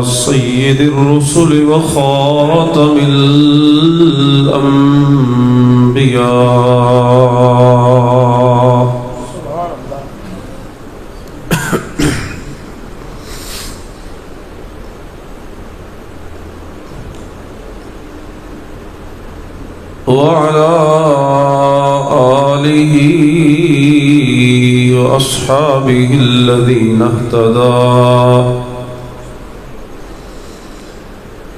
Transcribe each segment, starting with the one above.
سيد الرسل وخاتم الأنبياء وعلى آله وأصحابه الذين اهتدوا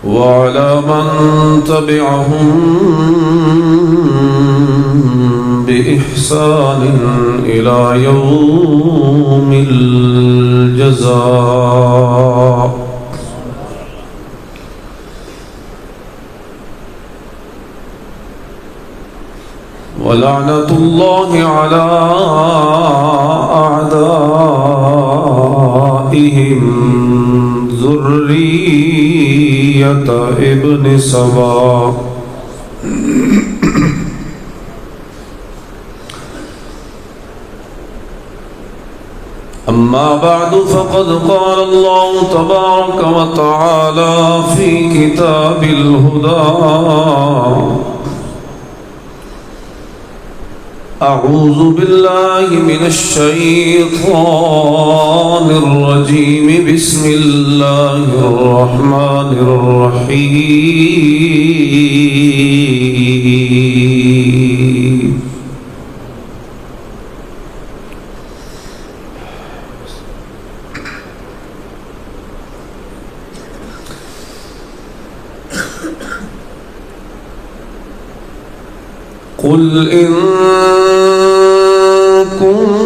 وعلى من تبعهم بإحسان إلى يوم الجزاء. ولعنة الله على أعدائهم ذرية ابن سبا. أما بعد فقد قال الله تبارك وتعالى في كتاب الهدى: أعوذ بالله من الشيطان الرجيم. بسم الله الرحمن الرحيم. قل إن كنتم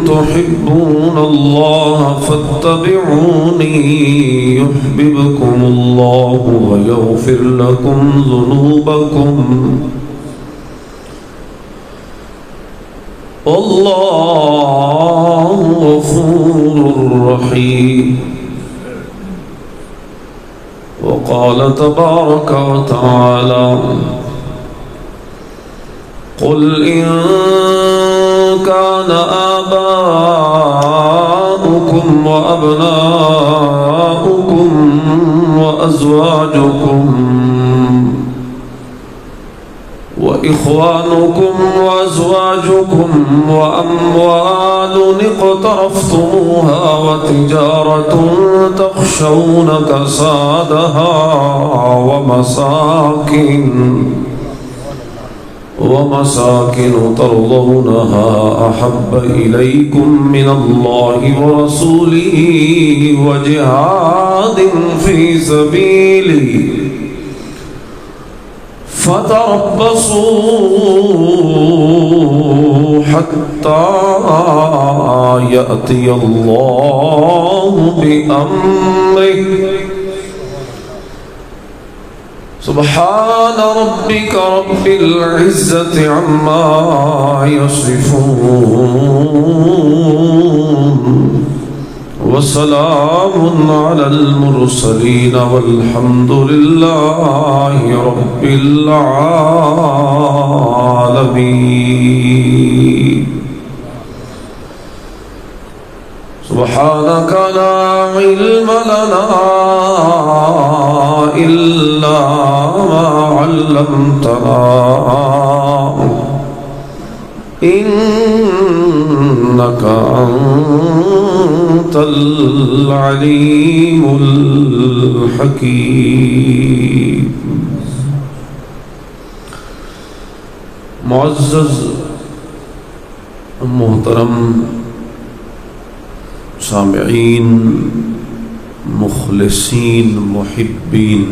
تحبون الله فاتبعوني يحببكم الله ويغفر لكم ذنوبكم والله غفور رحيم. وقال تبارك وتعالى: قل إن كان آباؤكم وأبناؤكم وأزواجكم وإخوانكم وأزواجكم وأموال اقترفتموها وتجارة تخشون كسادها ومساكن ترضونها أحب إليكم من الله ورسوله وجهاد في سبيله فتربصوا حتى يأتي الله بأمره. سبحان ربك رب العزة عما يصفون وسلام على المرسلين والحمد لله رب العالمين. سبحانك لا علم لنا إلا ما علمتنا إنك أنت العليم الحكيم. معزز محترم سامعین، مخلصین، محبین،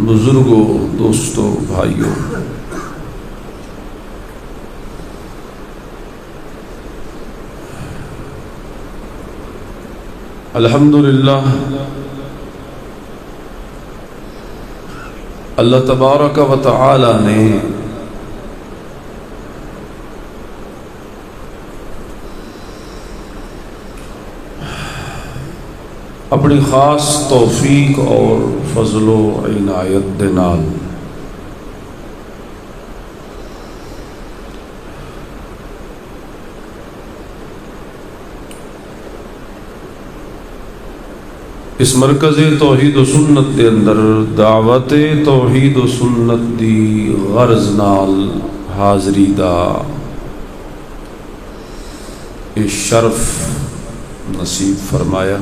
بزرگوں، دوستوں، بھائیوں، الحمدللہ اللہ تبارک و تعالی نے اپنی خاص توفیق اور فضل و عنایت دے نال اس مرکز توحید و سنت دے اندر دعوت توحید و سنت دی غرض نال حاضری دا یہ شرف نصیب فرمایا۔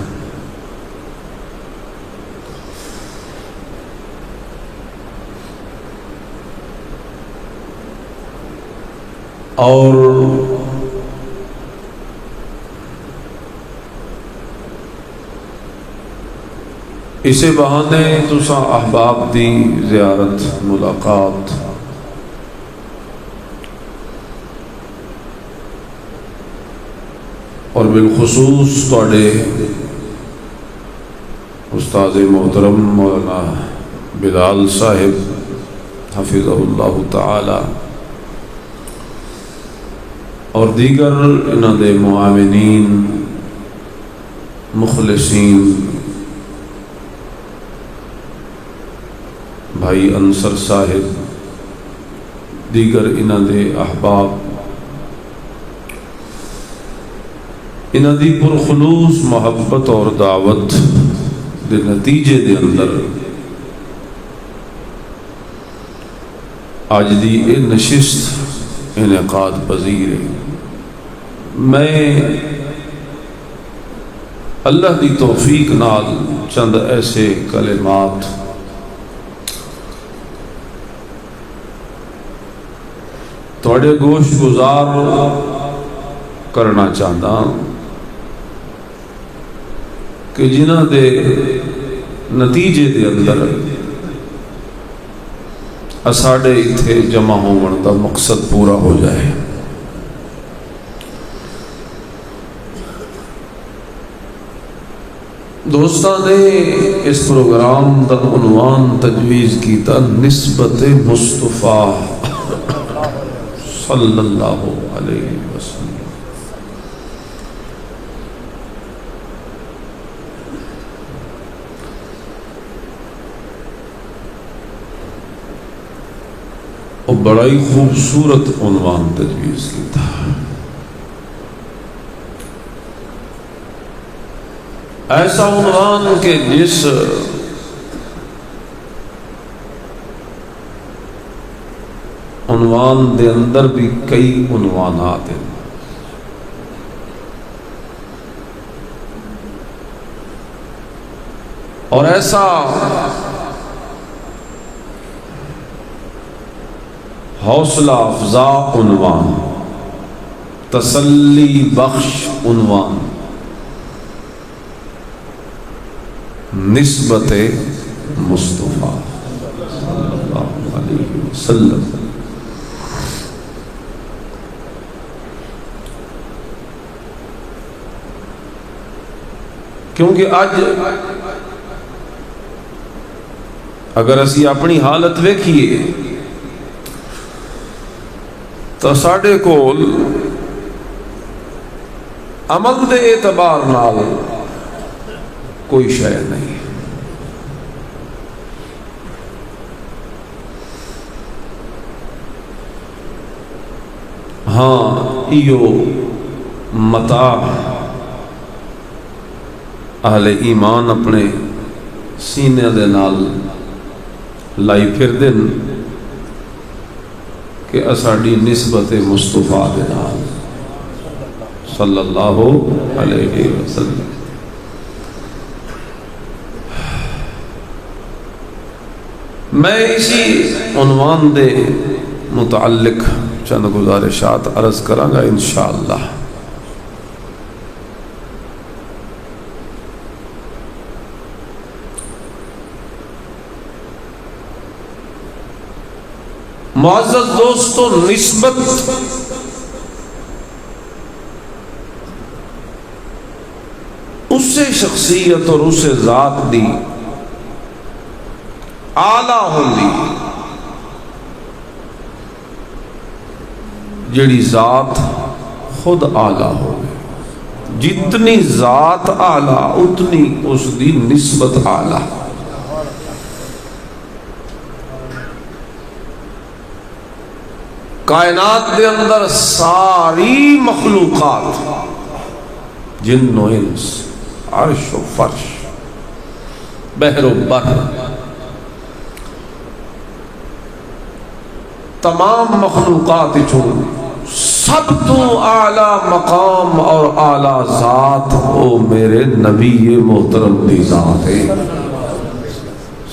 اور اسے بہانے تساں احباب دی زیارت ملاقات اور بالخصوص تواڈے استاد محترم مولانا بلال صاحب حفظہ اللہ تعالی اور دیگر انہاں دے معاونین مخلصین بھائی انصر صاحب دیگر انہاں دے احباب انہاں دی پرخلوص محبت اور دعوت دے نتیجے دے اندر آج دی اے نشست انعقاد پذیر ہے۔ میں اللہ دی توفیق نال چند ایسے کلمات تھوڑے گوش گزار کرنا چاہتا ہوں کہ جنہ دے نتیجے دے اندر اساڑے اتھے جمع ہون دا مقصد پورا ہو جائے۔ دوستان نے اس پروگرام دا عنوان تجویز کیتا نسبت مصطفیٰ صلی اللہ علیہ وسلم۔ اور بڑا ہی خوبصورت عنوان تجویز کیتا، ایسا عنوان کہ جس عنوان دے اندر بھی کئی عنوانات ہیں۔ اور ایسا حوصلہ افزا عنوان، تسلی بخش عنوان نسبت مصطفیٰ صلی اللہ علیہ وسلم۔ کیونکہ آج اگر اسی اپنی حالت ویکھیے تو ساڈے کول عمل دے اعتبار نال کوئی شے نہیں۔ ہاں ایو متاع اہل ایمان اپنے سینے دے نال لائی پھر دن کہ اساڑی نسبت مصطفیٰ دے نال صلی اللہ علیہ وسلم۔ میں اسی عنوان دے متعلق چند گزارشات عرض کراں گا انشاءاللہ۔ معزز دوستو، نسبت اسے شخصیت اور اسے ذات دی آلہ ہوندی جڑی ذات خود آلہ ہوگی۔ جتنی ذات آلہ اتنی اس دی نسبت آلہ۔ کائنات دے اندر ساری مخلوقات، جن و انس، عرش و فرش، بحر و بر، تمام مخلوقات چوں سب تو اعلی مقام اور اعلی ذات او میرے نبی محترم دی ذات ہے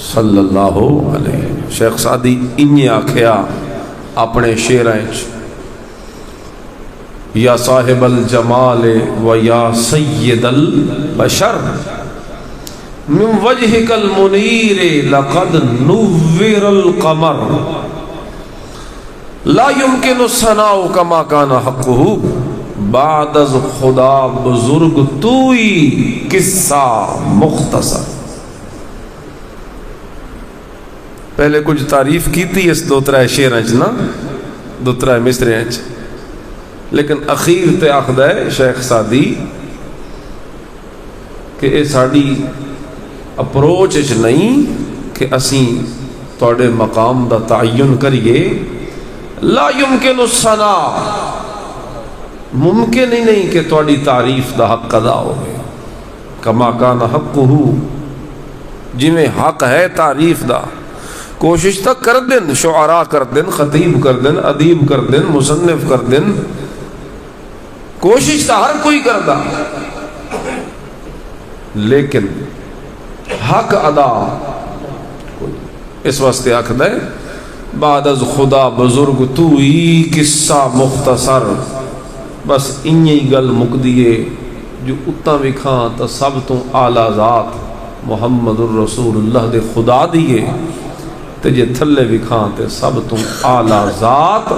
صلی اللہ علیہ وسلم۔ شیخ سعدی انہیں آکھیا اپنے شعراں وچ، یا صاحب الجمال و یا سید البشر من وجهك المنیر لقد نور القمر لا يمكن الثناء كما كان حقه بعد از خدا بزرگ توئی قصہ مختصر۔ پہلے کچھ تعریف کی تھی اس دو ترائے شعراں وچ نا، دو ترائے مصرعاں وچ، لیکن اخیر تے آخدا ہے شیخ سعدی کہ اے ساڈی اپروچ وچ نہیں کہ اسی تواڈے مقام دا تعین کریے، لا يمكن الثناء، ممکن ہی نہیں کہ تواڈی تعریف دا حق ادا ہوئے، کما کان حقہ، جویں حق ہے تعریف دا۔ کوشش تک کر دن، شعراء کر دن، خطیب کر دن، ادیب کر دن، مصنف کر دن، کوشش تو ہر کوئی کردا، لیکن حق ادا اس واسطے آکھدا ہے بعد از خدا بزرگ تو ہی قصہ مختصر، بس انہی گل مکدیے جو اتنا بھی کھاں تا سب تو اعلیٰ ذات محمد الرسول اللہ دے خدا دیے، تے جے تھلے بھی کھاں تے سب تو اعلیٰ ذات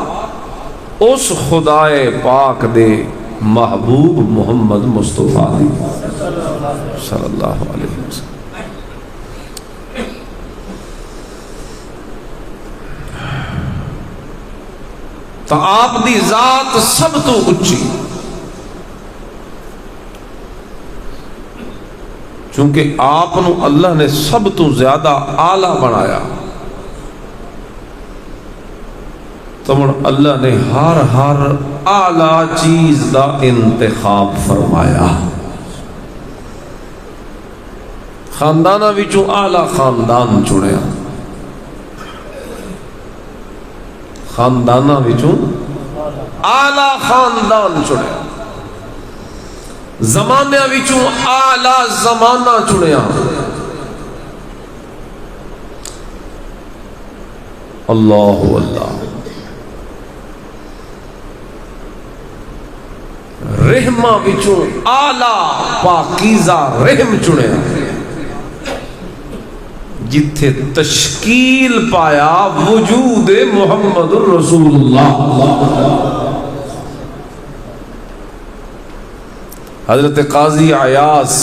اس خدائے پاک دے محبوب محمد مصطفیٰ صلی اللہ علیہ وسلم۔ تو آپ دی ذات سب تو اچھی، چونکہ آپ نو اللہ نے سب تو زیادہ اعلیٰ بنایا، تو اللہ نے ہر اعلیٰ چیز دا انتخاب فرمایا۔ خاندانہ وچوں اعلیٰ خاندان چنیا، خاندانہ وچوں اعلیٰ خاندان چنیا، زمانے وچوں اعلیٰ زمانہ چنیا۔ اللہ اللہ، رحمہ وچوں اعلیٰ پاکیزہ رحم چنیا، جتھے تشکیل پایا وجود محمد الرسول اللہ۔ حضرت قاضی عیاض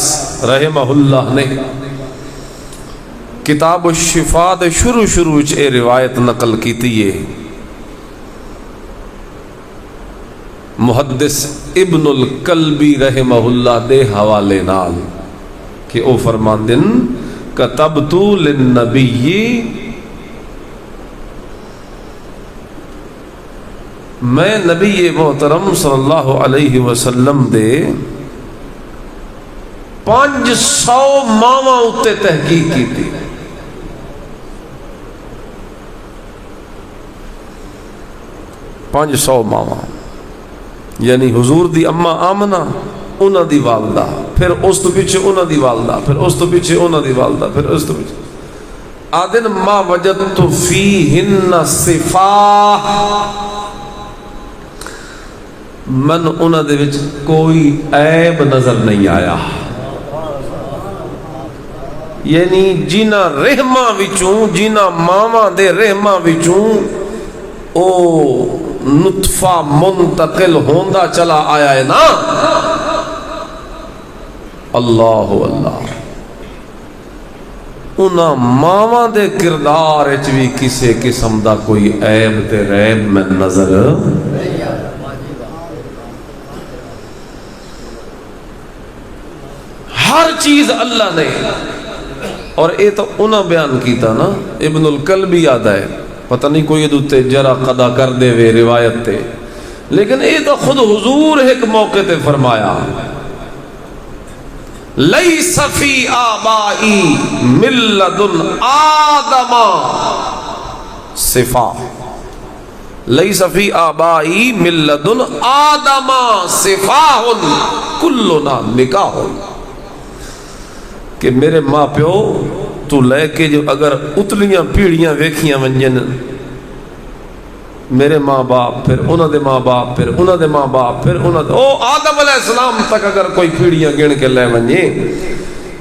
رحمہ اللہ نے کتاب الشفاء دے شروع اے روایت نقل کیتی ہے، محدث ابن الکلبی رحمہ اللہ دے حوالے نال کہ او فرماندن کتبت للنبی، میں نبی محترم صلی اللہ علیہ وسلم دے 500 ماواں اتے تحقیق کی تھی۔ 500 ماواں، یعنی حضور دی اما آمنہ، انہاں دی والدہ، پھر اس تو پیچھے انہاں دی والدہ، پھر اس تو پیچھے انہاں دی والدہ، پھر اس تو پیچھے آدن ما وجدت فیہن صفاح، من انہاں دے وچ کوئی عیب نظر نہیں آیا، یعنی جنہ رحمہ وچوں، جنہ ماما دے رحمہ وچوں او نطفہ منتقل ہوندا چلا آیا ہے نا، اللہ اللہ، انہاں ماما دے کردار اچ بھی کسے قسم دا کوئی عیب تے ریب میں نظر، ہر چیز اللہ نے، اور اے تو انہاں بیان کیتا نا، ابن الکلبی یاد ہے، پتہ نہیں کوئی دوتے جرا قضا کر دے وے روایت تے، لیکن اے تو خود حضور ایک موقع تے فرمایا لیس فی آبائی من لدن آدم صفا، لیس فی آبائی من لدن آدم صفاہ کلنا نکاح، کہ میرے ماں پیو تو لے کے جو اگر اتلیاں پیڑیاں ویکھیاں ونجن، میرے ماں باپ پھر انہاں دے ماں باپ پھر انہاں دے ماں باپ پھر انہاں دے آدم علیہ السلام تک اگر کوئی پیڑیاں گن کے لے ونجے،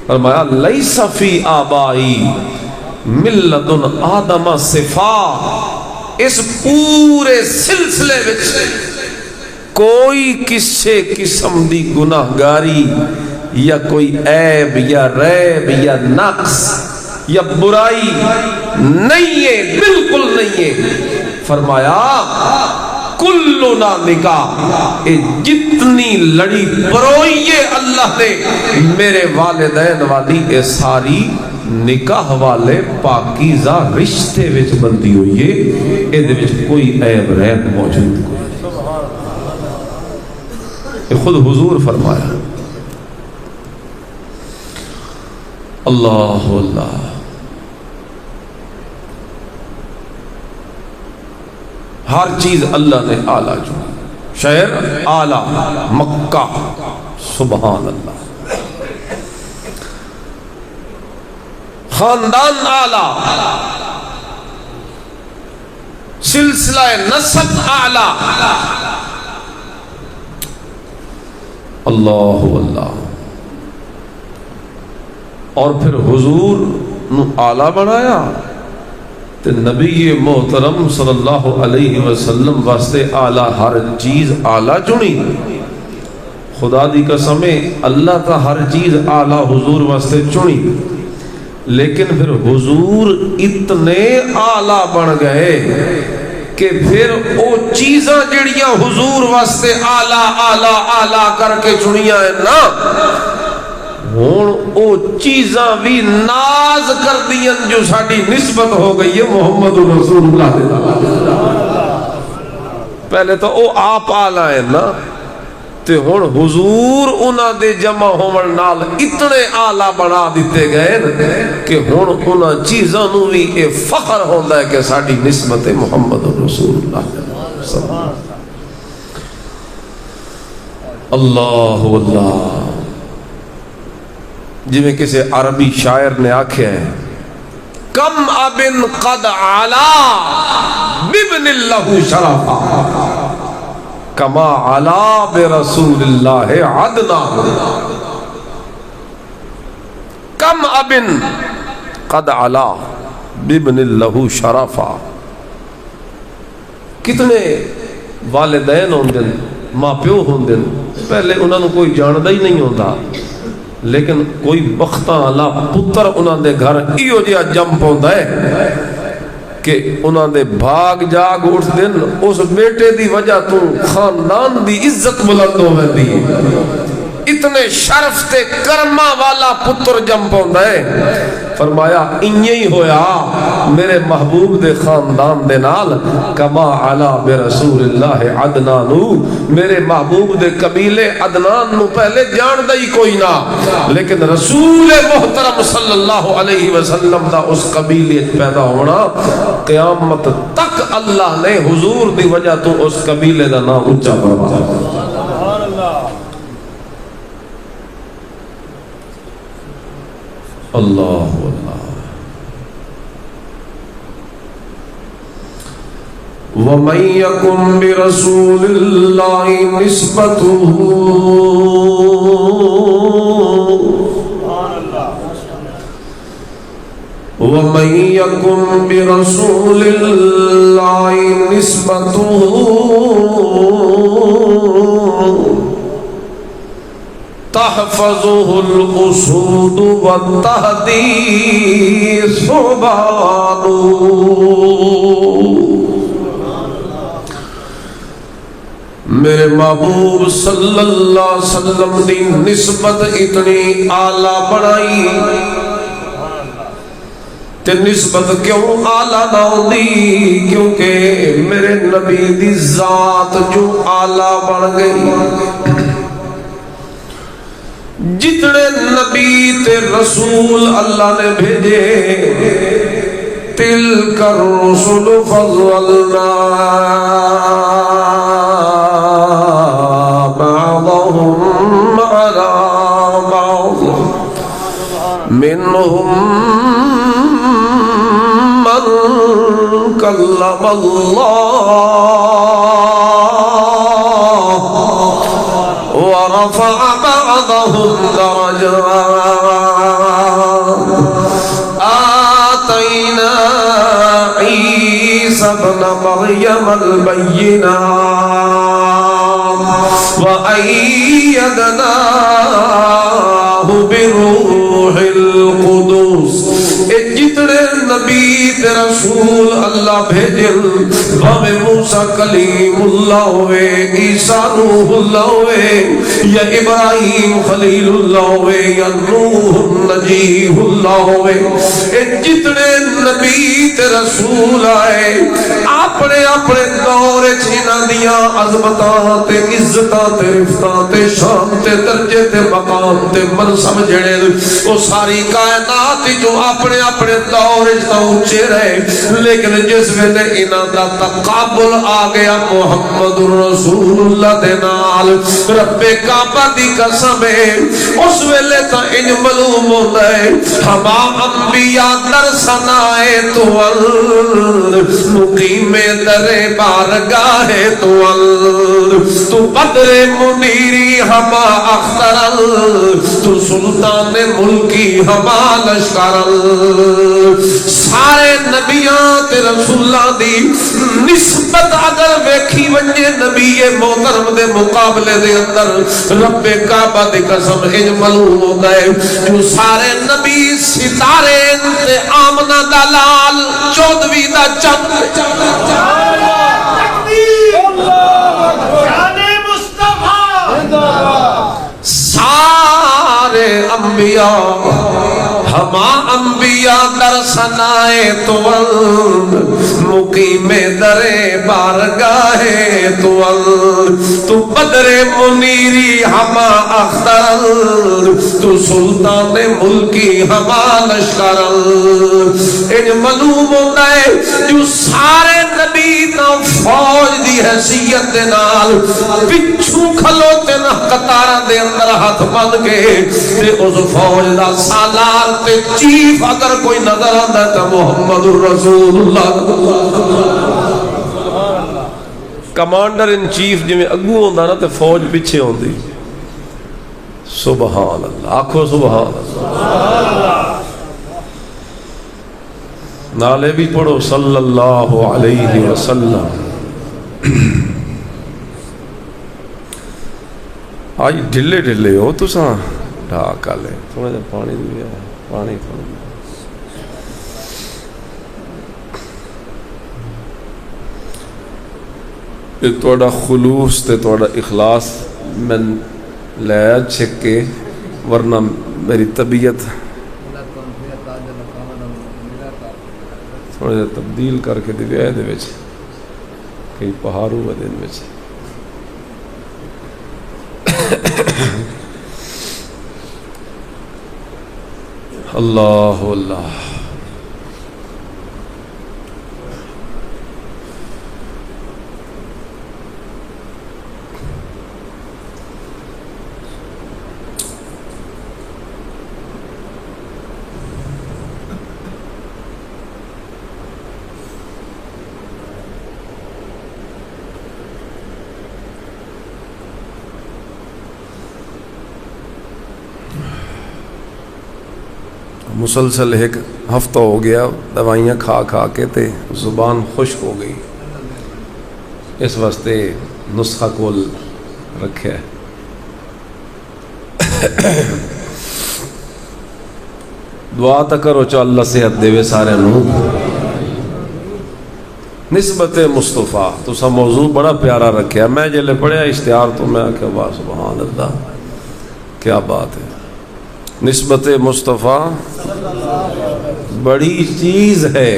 فرمایا لیس فی آبائی من لدن آدم صفا، اس پورے سلسلے وچ کوئی کسے قسم دی گناہگاری یا کوئی عیب یا ریب یا نقص یا برائی نہیں ہے، بالکل نہیں ہے۔ فرمایا کلنا نکاح، جتنی لڑی پروئی اللہ نے میرے والدین والی اے ساری نکاح والے پاکیزہ رشتے وچ بندی ہوئی ہے، اے دے وچ کوئی عیب ریب موجود نہیں۔ یہ خود حضور فرمایا۔ اللہ اللہ، ہر چیز اللہ نے اعلیٰ چنی، شہر اعلیٰ مکہ، سبحان اللہ، خاندان اعلیٰ، سلسلہ نسب اعلیٰ، اللہ اللہ، اور پھر حضور نو اعلیٰ بنایا تے نبی محترم صلی اللہ علیہ وسلم واسطے اعلیٰ ہر چیز اعلیٰ چنی۔ خدا دی قسم اللہ تا ہر چیز اعلیٰ حضور واسطے چنی، لیکن پھر حضور اتنے اعلیٰ بن گئے کہ پھر او چیزاں جڑیاں حضور واسطے اعلیٰ اعلیٰ اعلیٰ کر کے چنیاں ہیں نا، ہون او چیزاں بھی ناز کر دیا جو ساڑی نسبت ہو گئی ہے محمد رسول اللہ۔ پہلے تو او آپ آلہ ہیں نا، تے ہون حضور انہ دے جمع ہومن نال اتنے آلہ بنا دیتے گئے کہ ہون انہ چیزاں نو بھی اے فخر ہوندہ ہے کہ ساڑی نسبت محمد رسول اللہ۔ اللہ اللہ، جی میں کسی عربی شاعر نے آکھیا ہے، کم ابن قد علا بابن اللہ شرفا کما علا برسول اللہ عدنا، کم ابن قد علا بابن اللہ شرفا، کتنے والدین ہوندن، ماں پیو ہوندن، پہلے انہوں نے کوئی جاندہ ہی نہیں ہوتا، لیکن کوئی بختہ اللہ پتر انہوں نے گھر ایو جیا جمپ ہوتا ہے کہ انہوں نے بھاگ جاگ اٹھ دن، اس بیٹے دی وجہ تو خاندان دی عزت بلند ہو گئی، اتنے شرف تے کرما والا پتر جمپ ہوتا ہے۔ فرمایا انہی ہویا میرے محبوب دے خاندان دے نال، کما علا برسول اللہ عدنانو، میرے محبوب دے قبیلے عدنان نو پہلے جان دائی کوئی نہ، لیکن رسول محترم صلی اللہ علیہ وسلم دا اس قبیلے پیدا ہونا، قیامت تک اللہ نے حضور دی وجہ تو اس قبیلے دا نام اونچا فرمایا۔ اللہ اللہ، وَمَن يَكُن بِرَسُولِ اللَّهِ نِسْبَتُهُ وَمَن يَكُن بِرَسُولِ اللَّهِ نِسْبَتُهُ تحفظه الأسود والتهدي ثبان، میرے محبوب صلی اللہ علیہ وسلم دی نسبت اتنی اعلیٰ بنائی، تے نسبت کیوں اعلیٰ نہ ہوندی؟ کیونکہ میرے نبی دی ذات جو اعلیٰ بن گئی، جتنے نبی تے رسول اللہ نے بھیجے تلک الرسل فضلنا بعضهم على بعض منهم من كلم الله ورفع بعضهم درجات آتينا عيسى ابن مريم البينات وأيدناه بروح القدس جتنے نبی تے رسول اللہ بھیجل ہمیں موسیٰ کلیم اللہ ہوئے، عیسیٰ روح اللہ ہوئے، یا ابراہیم خلیل اللہ ہوئے، یا نوح نجیب اللہ ہوئے، جتنے نبی تے رسول آئے اپنے اپنے دور چھینا دیا عظمتاں تے عزتاں تے رفتاں تے شان تے درجے تے مقام تے منصب جڑے وہ ساری کائنات جو اپنے اپنے دور تا اونچے رہے، لیکن جس ویلے انہاں دا تقابل آ گیا محمد رسول اللہ دے نال رب کعبہ دی قسم ہے اس ویلے تا ان معلوم ہوندا ہے ہما انبیاء در ثنائے تو مقیم در بارگاہ تو بدر منیری ہما اختر تو سلطان ملکی ہما لشکر سارے نبیان تے رسولہ دی نسبت اگر ویکھی ونجے نبی محترم دے مقابلے دے اندر رب کعبہ دی قسم انج معلوم ہوتا ہے جو سارے نبی ستارے تے آمنہ دا لال چودوی دا چند سارے انبیاء ہما انبیاء در ثنائے تول مقیم در بارگاہ تول تو بدر منیری ہما اختر تو سلطان ملکی ہما لشکر ان معلوم ہوتا ہے جو سارے نبی تا فوج دی حیثیت دے نال پچھو کھلوتے نہ قطارہ دے اندر ہاتھ بند کے تے اس فوج دا سالار تے چیف اگر کوئی نظر آندا ہے تو محمد رسول اللہ کمانڈر ان چیف جی میں اگو ہوندا نا تے فوج پیچھے ہوندی سبحان اللہ آکھو سبحان اللہ نالے بھی پڑھو صلی اللہ علیہ وسلم آج ڈھلے ڈھلے ہو تو ساں ڈھاکا لے تھوڑا جا پانی دیا پانی تھوڑا یہ توڑا خلوص تے توڑا اخلاص میں لیا چھکے ورنہ میری طبیعت تھوڑا جا تبدیل کر کے دے دے وچ کئی پہاڑوں و دن وچ اللہ اللہ مسلسل ایک ہفتہ ہو گیا دوائیاں کھا کھا کے تے زبان خشک ہو گئی اس واسطے نسخہ کول رکھے دعا تا کرو چا اللہ صحت دے وے سارے نو نسبت مصطفیٰ تو سا موضوع بڑا پیارا رکھیا میں جلے پڑھیا اشتہار تو میں کہ واہ سبحان اللہ کیا بات ہے نسبت مصطفیٰ بڑی چیز ہے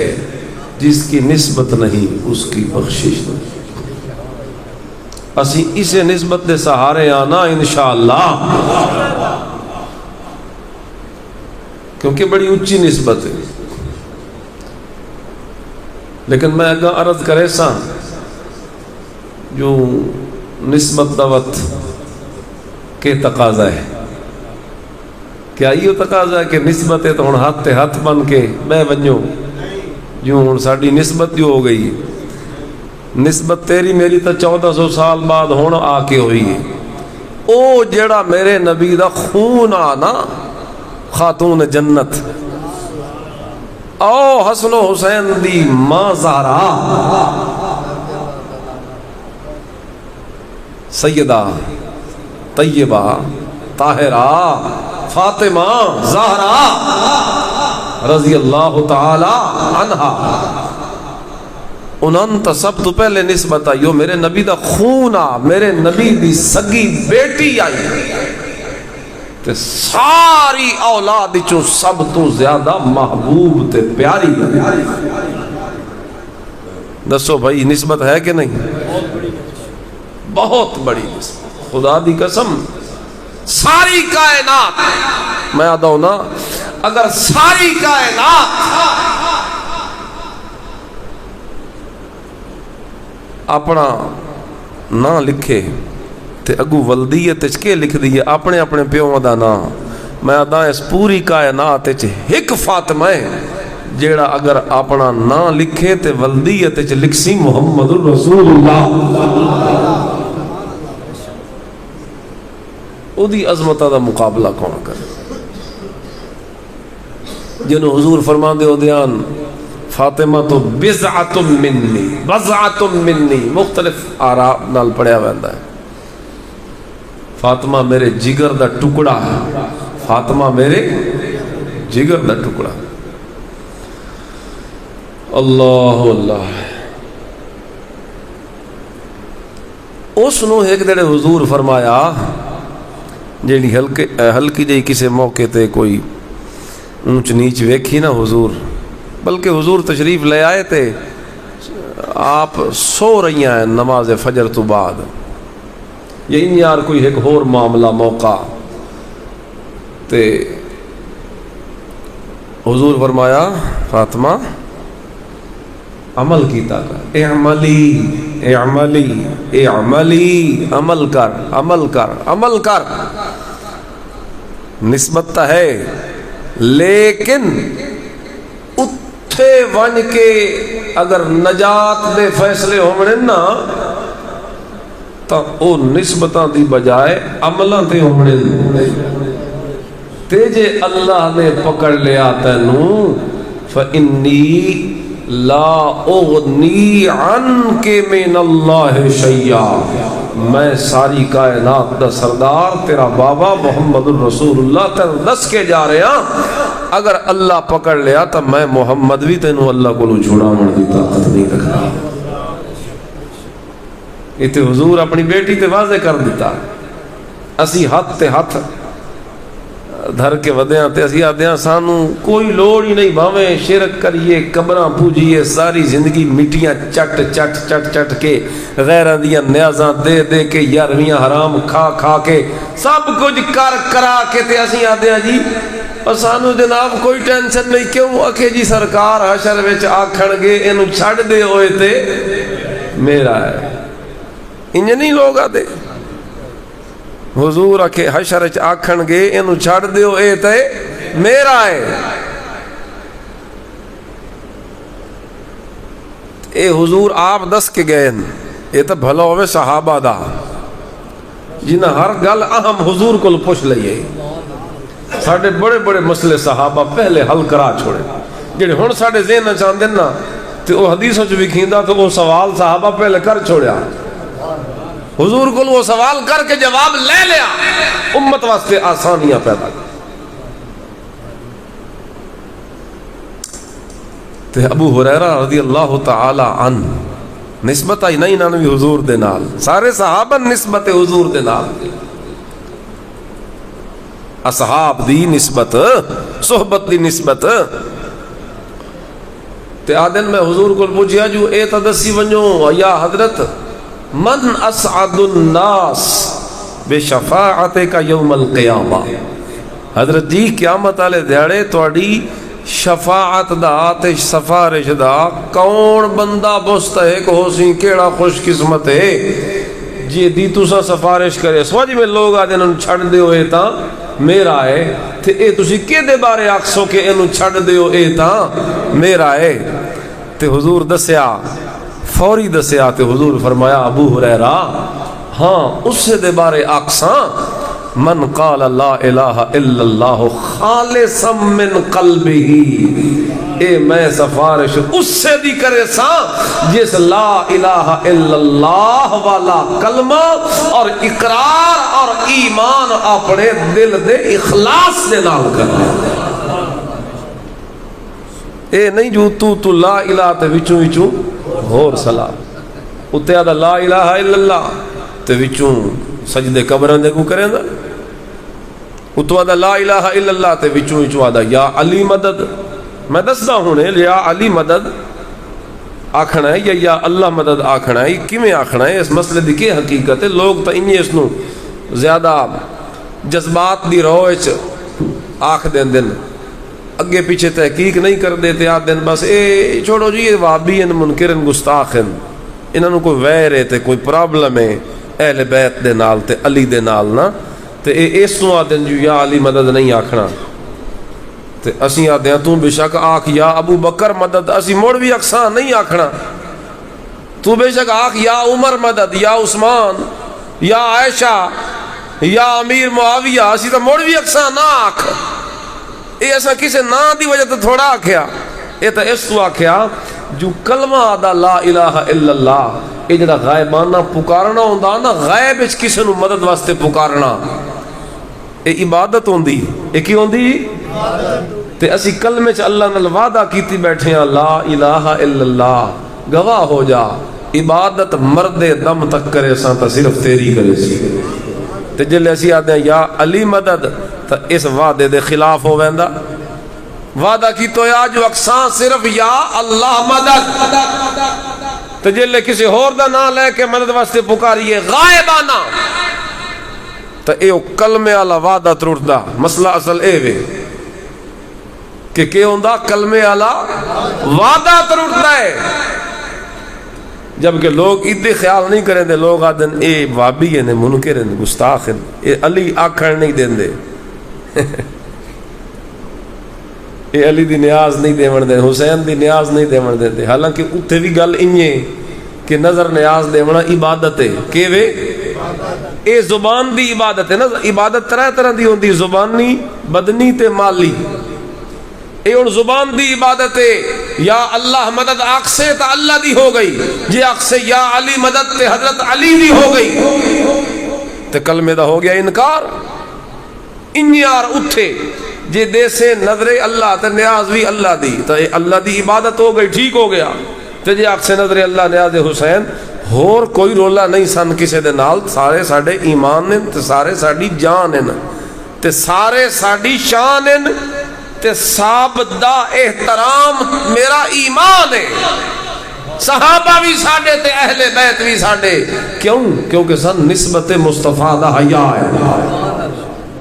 جس کی نسبت نہیں اس کی بخشش نہیں اسی اسے نسبت دے سہارے آنا انشاءاللہ کیونکہ بڑی اونچی نسبت ہے. لیکن میں اگاں عرض کرے سا جو نسبت دوت کے تقاضا ہے. کیا یہ تقاضا ہے کہ نسبت ہے تو ہن ہاتھ تے ہاتھ بن کے بہ ونجو جو ہن ساڈی نسبت جو ہو گئی. نسبت تیری میری تو 1400 سال بعد ہن آ کے ہوئی ہے. او جڑا میرے نبی دا خون آ نا خاتون جنت او حسن و حسین دی ماں زہرا سیدہ طیبہ طاہرہ فاطمہ زہرا رضی اللہ تعالی عنہا انہوں تو سب تو پہلے نسبت آئی میرے نبی دا خون آ میرے نبی دی سگی بیٹی آئی تے ساری اولاد چوں سب تو زیادہ محبوب تے پیاری. دسو بھائی نسبت ہے کہ نہیں؟ بہت بڑی نسبت. خدا دی قسم ساری کائنات میں آدھا ہوں نا اگر ساری کائنات اپنا نہ لکھے تے اگو ولدیت کے لکھ دیئے اپنے اپنے پیوں دا نا. میں آدھا اس پوری کائنات ایک فاطمہ ہے جیڑا اگر اپنا نہ لکھے تے ولدیت لکھ سی محمد الرسول اللہ. او دی عظمتہ دا مقابلہ کون کرے؟ جنہوں حضور فرمان دے ہو دیان فاطمہ تو بضعۃ منی بضعۃ منی مختلف آراء نال پڑھیا ویندا ہے. فاطمہ میرے جگر دا ٹکڑا ہے. فاطمہ میرے جگر دا ٹکڑا. اللہ اللہ. اس نو ایک دڑے حضور فرمایا جیڑی ہلکی جی کسی موقع تے کوئی اونچ نیچ ویکھی نا حضور بلکہ حضور تشریف لے آئے تھے آپ سو رہی ہیں نماز فجر تو بعد یا ان یار کوئی ایک اور معاملہ موقع تے حضور فرمایا فاطمہ عمل کیتا کر اعملی اعملی اعملی عمل کر عمل کر عمل کر. نسبت تا ہے لیکن اتھے ون کے اگر نجات دے فیصلے ہونے نا تا او نسبتاں دی بجائے عملاں تے ہونے تے جے اللہ نے پکڑ لیا تینوں فإنی لا اغنی عنک من اللہ شیئا. میں ساری کائنات دا سردار تیرا بابا محمد الرسول اللہ تینوں دس کے جا رہے ہیں اگر اللہ پکڑ لیا تو میں محمد بھی تینوں اللہ کو چھوڑا من دی طاقت نہیں رکھا. یہ تے حضور اپنی بیٹی تے واضح کر دیتا. اسی ہاتھ تے ہاتھ دھر کے ودیاں تے اسی آدھیاں سانوں کوئی لوڑ ہی نہیں بھاویں شرک کریے قبراں پوجیے ساری زندگی مٹیاں چٹ چٹ چٹ چٹ کے غیراں دیاں نیازاں دے دے کے یارویاں حرام کھا کھا کے سب کچھ کر کرا کے تے اسی آدھیاں جی اور سانوں جناب کوئی ٹینشن نہیں. کیوں آکھے جی سرکار حشر وچ آکھن گے اینوں چھڑ دے ہوئے تے میرا ہے. انج نہیں لوگ آدھے حضور آکھے حشر وچ آکھن گے اینوں چھڑ دیو اے تے میرا ہے. اے حضور آپ دس کے گئے اے تے بھلا ہوئے صحابہ دا جنہ ہر گل اہم حضور کو پوچھ لئیے. ساڑھے بڑے بڑے مسئلے صحابہ پہلے حل کرا چھوڑے جڑے ہن ساڑھے ذہن چاہندے نا تے وہ حدیثوں چ وکھیندا تو وہ سوال صحابہ پہلے کر چھوڑیا. حضور کو وہ سوال کر کے جواب لے لیا امت واسطے آسانیاں پیدا کر. تے ابو ہریرہ رضی اللہ تعالی عنہ نسبت آئی نہیں نانوی حضور دے نال سارے صحابہ نسبت حضور دے نال اصحاب دی نسبت صحبت دی نسبت. تے آدن میں حضور کو پوچھیا جو اے تدسی ونجو یا حضرت من اسعد الناس بشفاعت کا یوم القیامہ حضرت جی قیامت والے دیہڑے تہاڈی شفاعت دا تے سفارش دا کون بندہ مستحق ہو سی، کیڑا خوش قسمت ہے جی دی تسا سفارش کرے. سمجھ میں لوگ آدھے انہوں چھڑ دیو اے تاں میرا ہے، تے اے تسی کیدے بارے آکسو کہ انہوں چھڑ دیو اے تاں میرا ہے. تے حضور دسیا، فوری دسیا، تے حضور فرمایا ابو ہریرہ ہاں اس سے دے بارے آکساں من قال لا الہ الا اللہ خالصا من قلبہ، اے میں سفارش اس سے دی کرے سا جس لا الہ الا اللہ والا کلمہ اور اقرار اور ایمان اپنے دل دے اخلاص دے نال کرے. اے نہیں جو تو لا الہ تے وچوں وچوں ہور سلام اتے آدھا لا الہ الا اللہ تے وچوں سجدے قبراں دے کو کریں دا، اتو آدھا لا الہ الا اللہ تے وچوں وچوں آدھا یا علی مدد. میں دسدا ہوں یا علی مدد آکھنا ہے یا اللہ مدد آکھنا ہے، کیویں آکھنا ہے، اس مسئلے دی کی حقیقت ہے. لوگ تو انہیں اس نو زیادہ جذبات دی روح وچ آکھ دین دن، اگے پیچھے تحقیق نہیں کر دیتے، آ دن بس اے چھوڑو جی یہ وہابی ہیں، منکر ہیں، گستاخ ہیں، انہاں نو کوئی ویر ہے تے کوئی پرابلم ہے اہل بیت دے نال تے علی دے نال نا، تے اے اس نو آدن جو یا علی مدد نہیں آکھنا. تے اسی آدھے ہیں تو بے شک آکھ یا ابو بکر مدد، اسی موڑ بھی اکساں نہیں آکھنا. تو بے شک آکھ یا عمر مدد، یا عثمان، یا عائشہ، یا امیر معاویہ، اسی تو موڑ بھی اکساں نہ آکھ. اے ایسا کسے نا دی وجہ تو تھوڑا آکھیا، اے تو اس تو آکھیا جو کلمہ آدھا لا الہ الا اللہ، اے جڑا غائبانہ پکارنا ہوندا نا، غائب وچ کسے نو مدد واسطے پکارنا، اے عبادت ہوندی. اے کی ہوندی؟ تے اسی کلمے چ اللہ نال وعدہ کیتی بیٹھے ہیں لا الہ الا اللہ، گواہ ہو جا عبادت مرد دم تک کرے ساں تا صرف تیری کرے سی. تے جلے اسی آدھے ہیں یا علی مدد تا اس وعدے دے خلاف ہو ویندا. وعدہ کی تو یا جو اقساں صرف یا اللہ مدد، تے جلے کسی ہور دا نہ لے کے مدد واسطے پکاریے غائبانہ تا اے کلمے والا وعدہ ترٹدا. مسئلہ اصل اے وے کہ ہوندا کلمے والا وعدہ ترٹدا ہے، جبکہ لوگ ادھے خیال نہیں کریں دے. لوگ آدھن اے وابی ہیں، منکر ہیں، گستاخ ہیں، اے علی آکھن نہیں دیں دے، اے علی دی نیاز نہیں دیون دے، حسین دی نیاز نہیں دیون دے دے. حالانکہ اتھے بھی گل انجے کہ نظر نیاز دیونا عبادت ہے. کہ وے اے زبان دی عبادت ہے نا. عبادت طرح طرح دی ہوندی، زبانی، بدنی تے مالی. اے اور زبان دی عبادت ہے یا اللہ مدد آکسے تا اللہ دی ہو گئی، جی آکسے یا علی مدد تے حضرت علی دی ہو گئی، تے کلمے دا ہو گیا انکار. انیار اتھے جے دے سے نظر اللہ تے نیاز بھی اللہ دی، تو اے اللہ دی عبادت ہو گئی، ٹھیک ہو گیا. تے جے آکسے نظر اللہ نیاز حسین، ہور کوئی رولا نہیں سن کسے دے نال، سارے ساڑے ایمان ہیں تے سارے ساڑی جان ہیں تے سارے ساڑی شان ہیں تے صحاب دا احترام میرا ایمان ہے. صحابہ بھی ساڑے تے اہل بیت بھی ساڑے. کیوں؟ کیونکہ سن نسبت مصطفیٰ دا حیاء ہے.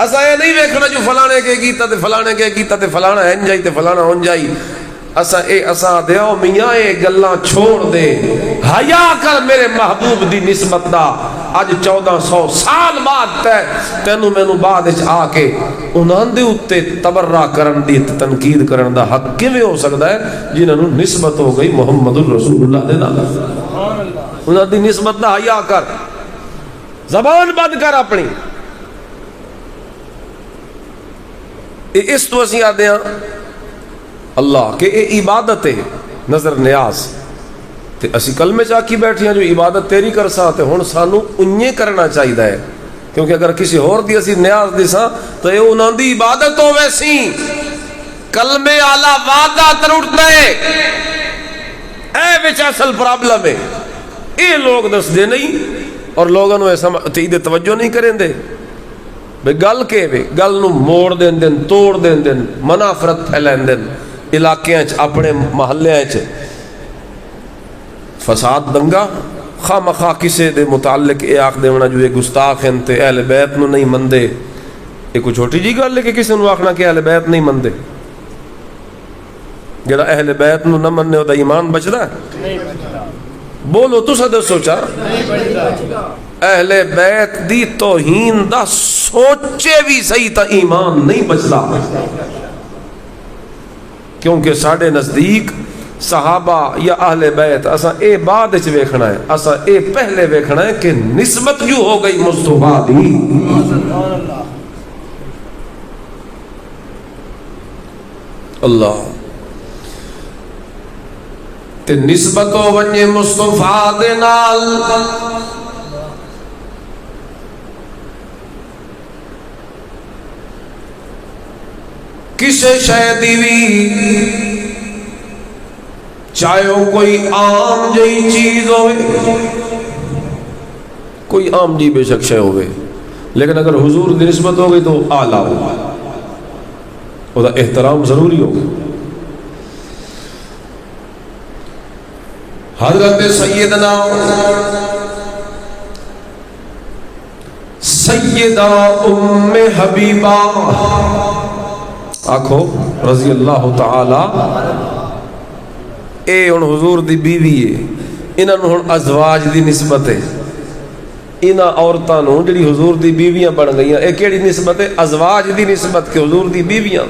اسا یہ نہیں ویکھنا جو فلانے کے کیتا تے فلانے کے کیتا تے فلانا ہن جائی تے فلانا ہن جائی. اسا دیو میاں اے گلاں چھوڑ دے، حیا کر میرے محبوب دی نسبت دا. اج 1400 سال بعد تینوں مینوں بعد وچ آ کے انہاں دے اوتے تبرہ کرن دی تنقید کرن دا حق کیویں ہو سکدا ہے جنہاں نوں نسبت ہو گئی محمد الرسول اللہ دے نال. سبحان اللہ. انہاں دی نسبت دا حیا کر، زبان بند کر اپنی. اس تو اسی آدھے ہیں اللہ کہ اے عبادت ہے نظر نیاز. تے اسی کلمے چاہ کی بیٹھے ہیں جو عبادت تیری کر ساں تے ہن سانو انہیں کرنا چاہیے ہے، کیونکہ اگر کسی اور دی اسی نیاز دی ساں تو اے انہاں دی عبادت ہو ویسی. کلمے آلہ وعدہ ترٹتا ہے، اے وچ اصل پرابلم ہے. اے لوگ دس دے نہیں اور لوگوں نے ایسا توجہ نہیں کریں دے. بے گل کے وے گل نو موڑ دین دین، توڑ دین دین، منافرت پھیلین دین، علاقیاں چ اپنے محلیاں چ فساد دنگا. خواہ مخواہ کسے دے متعلق اے آخ دیونا جو اے گستاخ ہیں تے اہل بیت نو نہیں مندے، یہ کوئی چھوٹی جی گل ہے کہ کسی نے آخنا کہ اہل بیت نہیں منتے؟ جڑا اہل بیت نو نہ مننے او دا ایمان بچدا ہے؟ بولو تساں دسو چا اہل بیت دی توہین دا سوچے بھی صحیح تا ایمان نہیں بچدا، کیونکہ ساڈے نزدیک صحابہ یا اہل بیت اساں اے بعد وچ ویکھنا ہے، اساں اے پہلے ویکھنا ہے کہ نسبت جو ہو گئی مصطفیٰ دی۔ اللہ تے نسبت ہو ونجے مصطفیٰ دے نال، کسے شے دی وی چاہے وہ کوئی عام جئی چیز ہوئے، کوئی عام جی بے شک شے ہوئے، لیکن اگر حضور دی نسبت ہو گئی تو اعلیٰ ہو، وہ دا احترام ضروری ہوگا۔ حضرت سیدنا سیدہ ام حبیبہ آکھو رضی اللہ تعالی، اے ان حضور دی بیوی ہے، انہاں نوں ازواج دی نسبت ہے، انہاں عورتاں نوں جڑی حضور دی بیویاں بن گئیاں، اے کیڑی نسبت ہے؟ ازواج دی نسبت، کہ حضور دی بیویاں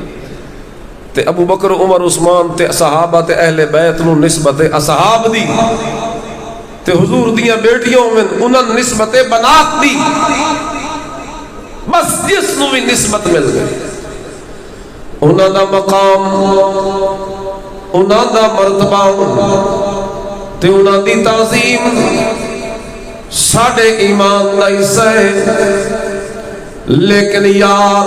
تے ابو بکر عمر عثمان تے صحابہ تے اہل بیت نوں نسبت ہے اصحاب دی، تے حضور دیاں بیٹیوں میں انہاں نسبت بنات دی، بس جس نوں بھی نسبت مل گئی، انہاں دا مقام، انہاں دا مرتبہ تے انہاں دی تعظیم ساڈے ایمان دا حصہ ہے۔ لیکن یار